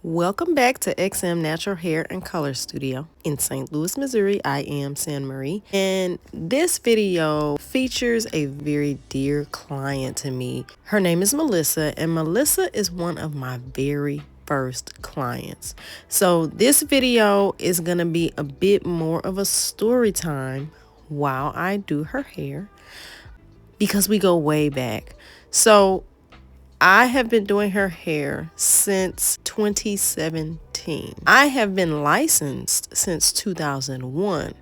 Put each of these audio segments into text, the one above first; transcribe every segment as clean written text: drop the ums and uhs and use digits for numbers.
Welcome back to XM Natural Hair and Color Studio in St. Louis, Missouri. I am San Marie, and this video features a very dear client to me. Her name is Melissa, and Melissa is one of my very first clients. So this video is going to be a bit more of a story time while I do her hair because we go way back. So I have been doing her hair since 2017. I have been licensed since 2001,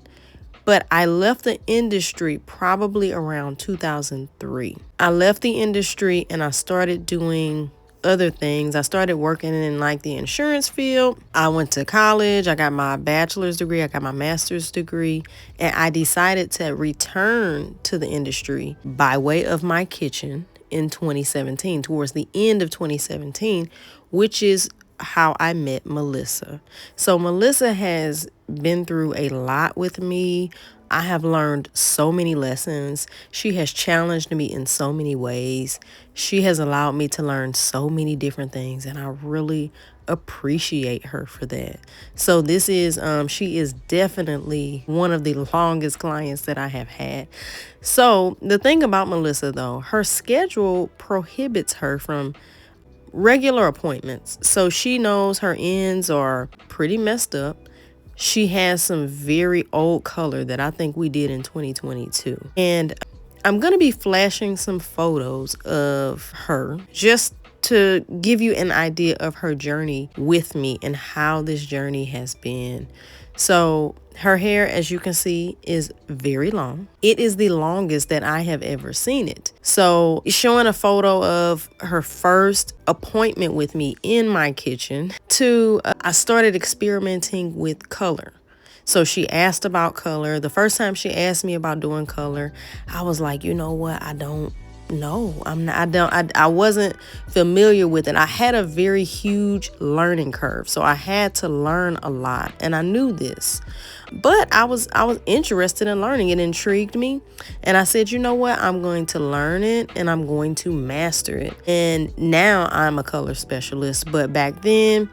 but I left the industry probably around 2003. I left the industry and I started doing other things. I started working in like the insurance field. I went to college. I got my bachelor's degree. I got my master's degree, and I decided to return to the industry by way of my kitchen in 2017, towards the end of 2017, which is how I met Melissa. So Melissa has been through a lot with me. I have learned so many lessons. She has challenged me in so many ways. She has allowed me to learn so many different things, and I really appreciate her for that. So this is she is definitely one of the longest clients that I have had. So the thing about Melissa, though, her schedule prohibits her from regular appointments. So she knows her ends are pretty messed up. She has some very old color that I think we did in 2022. And I'm going to be flashing some photos of her just to give you an idea of her journey with me and how this journey has been. So her hair, as you can see, is very long. It is the longest that I have ever seen it. So showing a photo of her first appointment with me in my kitchen to I started experimenting with color. So she asked about color. The first time she asked me about doing color, I was like, you know what? I don't know. I wasn't familiar with it. I had a very huge learning curve. So I had to learn a lot, and I knew this. But I was interested in learning. It intrigued me. And I said, you know what? I'm going to learn it and I'm going to master it. And now I'm a color specialist. But back then,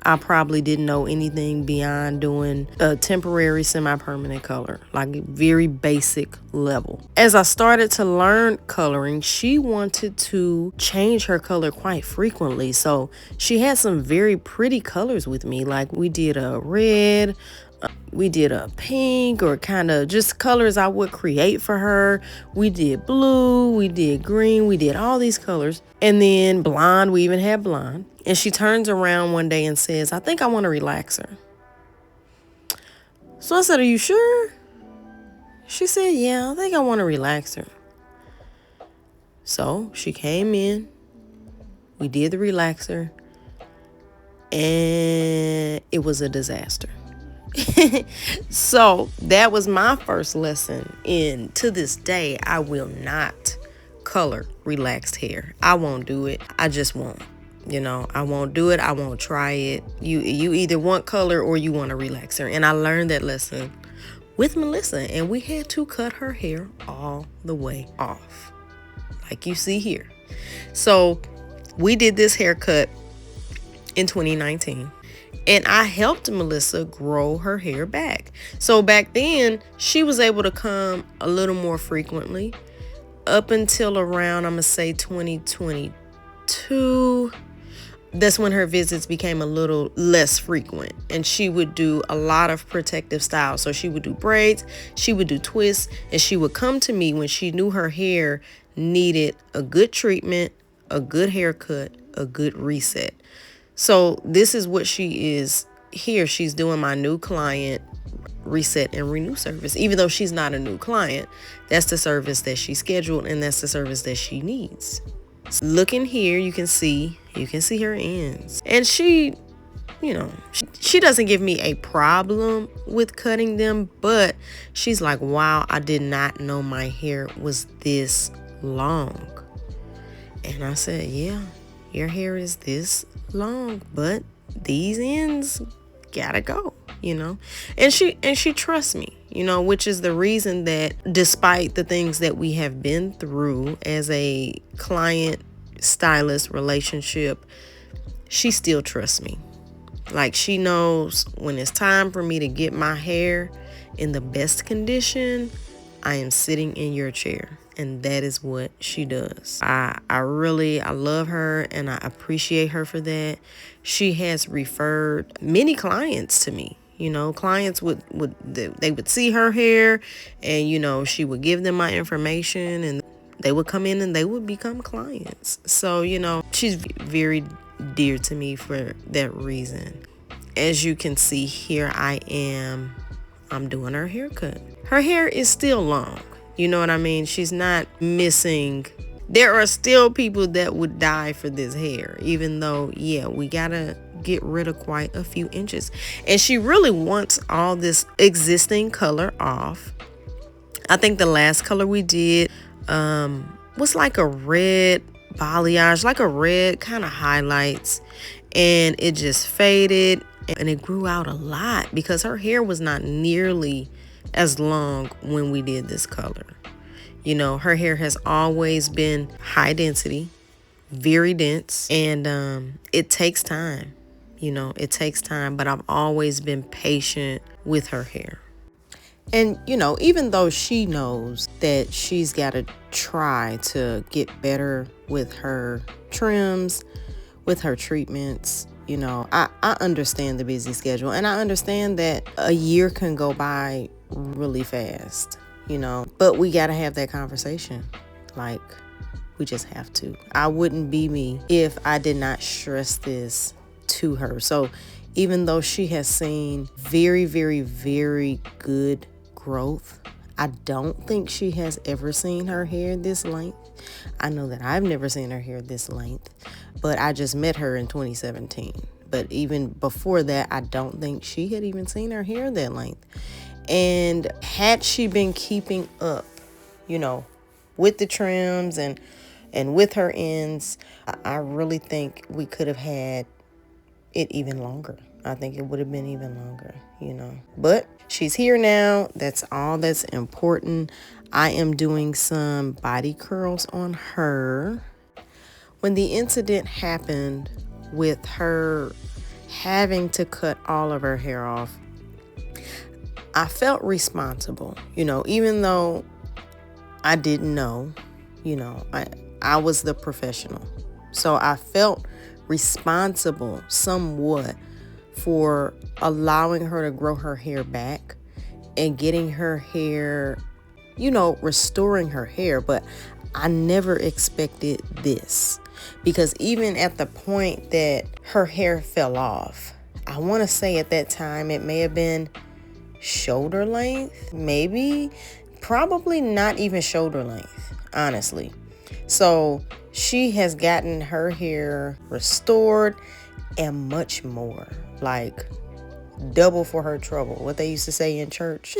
I probably didn't know anything beyond doing a temporary semi-permanent color, like a very basic level. As I started to learn coloring, she wanted to change her color quite frequently. So she had some very pretty colors with me. Like we did a red, we did a pink, or kind of just colors I would create for her. We did blue, we did green, we did all these colors. And then blonde, we even had blonde. And she turns around one day and says, I think I want to relax her. So I said, are you sure? She said, yeah, I think I want to relax her. So she came in, we did the relaxer, and it was a disaster. So that was my first lesson. In to this day, I will not color relaxed hair. I won't do it. I just won't. I won't do it. I won't try it. You either want color or you want a relaxer. And I learned that lesson with Melissa, and we had to cut her hair all the way off, like you see here. So we did this haircut in 2019. And I helped Melissa grow her hair back. So back then, she was able to come a little more frequently up until around, I'm going to say 2022. That's when her visits became a little less frequent. And she would do a lot of protective styles. So she would do braids, she would do twists, and she would come to me when she knew her hair needed a good treatment, a good haircut, a good reset. So this is what she is here. She's doing my new client reset and renew service. Even though she's not a new client, that's the service that she scheduled, and that's the service that she needs. So looking here, you can see her ends. And she doesn't give me a problem with cutting them, but she's like, wow, I did not know my hair was this long. And I said, yeah, your hair is this long, but these ends gotta go, and she trusts me, which is the reason that despite the things that we have been through as a client stylist relationship, she still trusts me. Like, she knows when it's time for me to get my hair in the best condition, I am sitting in your chair. And that is what she does. I love her, and I appreciate her for that. She has referred many clients to me. Clients would see her hair, and she would give them my information, and they would come in and they would become clients. So she's very dear to me for that reason. As you can see here, I'm doing her haircut. Her hair is still long. You know what I mean? She's not missing. There are still people that would die for this hair, even though, yeah, we gotta get rid of quite a few inches. And she really wants all this existing color off. I think the last color we did was like a red balayage, like a red kind of highlights. And it just faded, and it grew out a lot because her hair was not nearly as long when we did this color. Her hair has always been high density, very dense, and it takes time. It takes time, but I've always been patient with her hair. And, even though she knows that she's got to try to get better with her trims, with her treatments, I understand the busy schedule, and I understand that a year can go by really fast, but we got to have that conversation. Like, we just have to. I wouldn't be me if I did not stress this to her. So even though she has seen very, very, very good growth, I don't think she has ever seen her hair this length. I know that I've never seen her hair this length, but I just met her in 2017. But even before that, I don't think she had even seen her hair that length. And had she been keeping up, with the trims and with her ends, I really think we could have had it even longer. I think it would have been even longer, But she's here now. That's all that's important. I am doing some body curls on her. When the incident happened with her having to cut all of her hair off, I felt responsible, even though I didn't know, I was the professional. So I felt responsible somewhat for allowing her to grow her hair back and getting her hair, restoring her hair. But I never expected this, because even at the point that her hair fell off, I want to say at that time it may have been shoulder length, maybe, probably not even shoulder length, honestly. So she has gotten her hair restored and much more, like double for her trouble. What they used to say in church,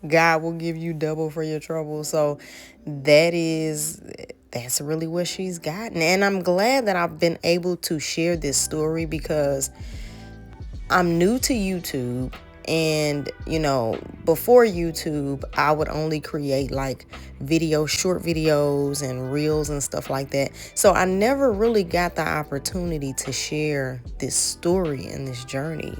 God will give you double for your trouble. So that's really what she's gotten. And I'm glad that I've been able to share this story, because I'm new to YouTube. And, before YouTube, I would only create like short videos and reels and stuff like that. So I never really got the opportunity to share this story and this journey.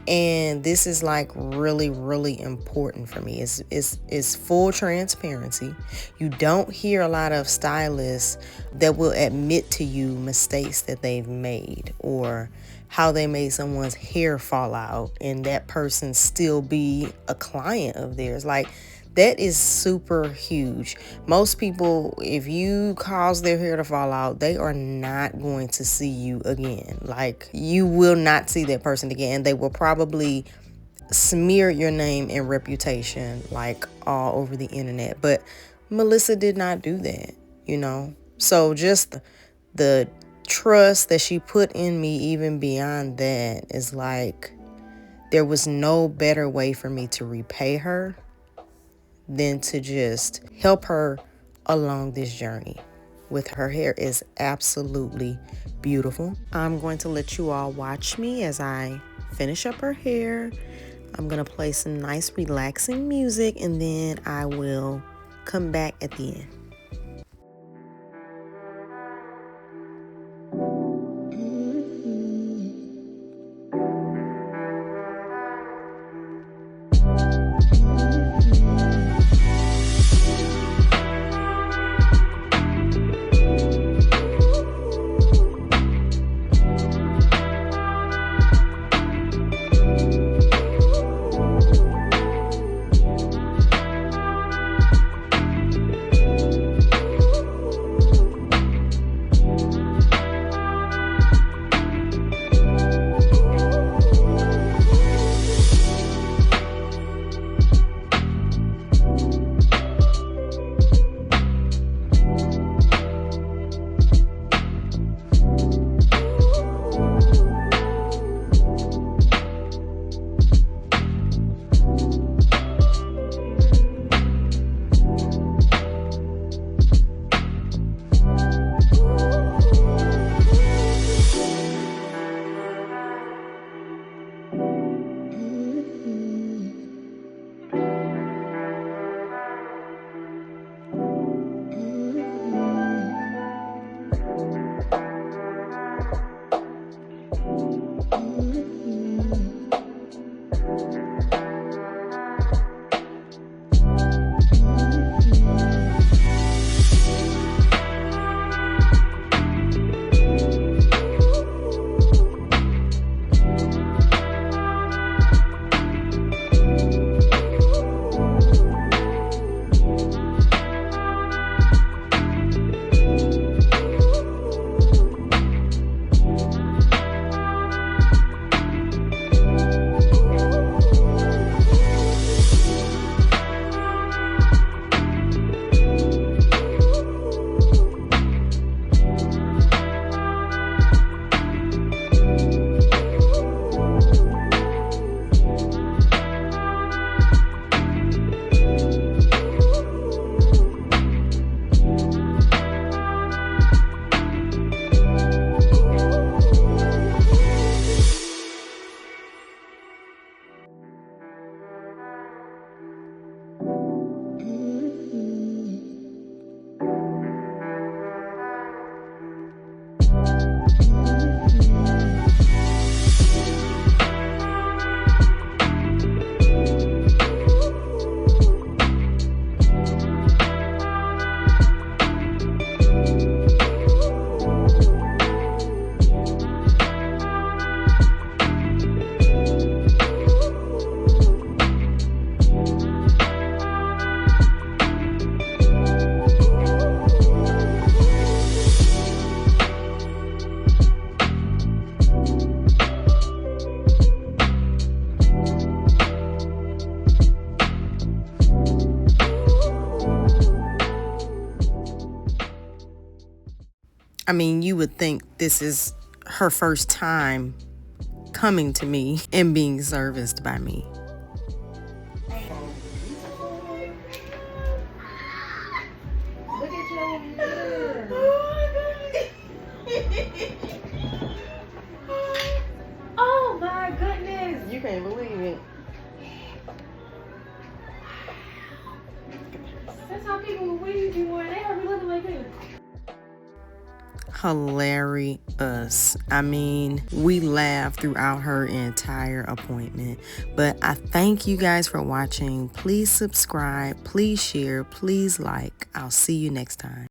And this is like really, really important for me. It's full transparency. You don't hear a lot of stylists that will admit to you mistakes that they've made, or how they made someone's hair fall out and that person still be a client of theirs. Like, that is super huge. Most people, if you cause their hair to fall out, they are not going to see you again. Like, you will not see that person again. They will probably smear your name and reputation like all over the internet. But Malissa did not do that, So just the trust that she put in me, even beyond that, is like, there was no better way for me to repay her than to just help her along this journey with her hair. Is absolutely beautiful. I'm going to let you all watch me as I finish up her hair. I'm going to play some nice relaxing music, and then I will come back at the end. I mean, you would think this is her first time coming to me and being serviced by me. Look at your hair. Oh my goodness. You can't believe it. That's how people with weave be wearing. They have me looking like this. Hilarious. I mean, we laughed throughout her entire appointment. But I thank you guys for watching. Please subscribe, please share, please like. I'll see you next time.